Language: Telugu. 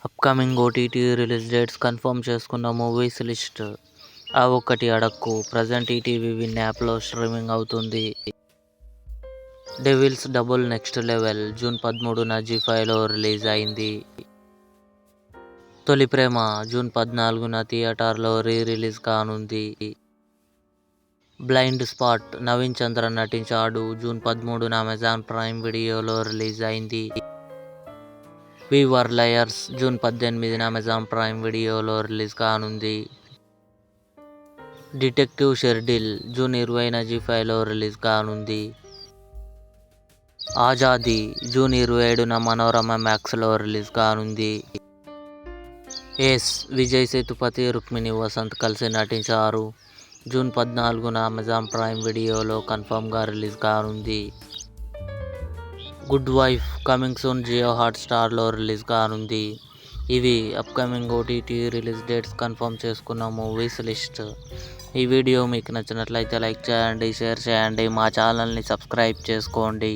Upcoming OTT release dates confirm చేసుకున్న మూవీస్ లిస్ట్. ఆ ఒక్కటి అడక్కు ప్రజెంట్ ఈటీవీ విన్ యాప్లో స్ట్రీమింగ్ అవుతుంది. Devil's double next level June 13న జీ5లో రిలీజ్ అయింది. తొలి ప్రేమ జూన్ 14న థియేటర్లో రిలీజ్ కానుంది. బ్లైండ్ స్పాట్ నవీన్ చంద్ర నటించాడు. జూన్ 13న అమెజాన్ ప్రైమ్ వీడియోలో రిలీజ్ అయింది. వి వర్ లయర్స్ జూన్ 18న అమెజాన్ ప్రైమ్ వీడియోలో రిలీజ్ కానుంది. డిటెక్టివ్ షెర్డిల్ జూన్ 20న జీ5లో రిలీజ్ కానుంది. ఆజాదీ జూన్ 27న మనోరమ మ్యాక్స్లో రిలీజ్ కానుంది. ఏస్ విజయ్ సేతుపతి, రుక్మిణి వసంత్ కలిసి నటించారు. జూన్ 14న అమెజాన్ ప్రైమ్ వీడియోలో కన్ఫర్మ్గా రిలీజ్ కానుంది. Good wife coming soon Jio హాట్స్టార్లో రిలీజ్ కానుంది. ఇవి upcoming OTT release dates confirm చేసుకున్న మూవీస్ లిస్ట్. ఈ వీడియో మీకు నచ్చినట్లయితే లైక్ చేయండి, షేర్ చేయండి, మా ఛానల్ని సబ్స్క్రైబ్ చేసుకోండి.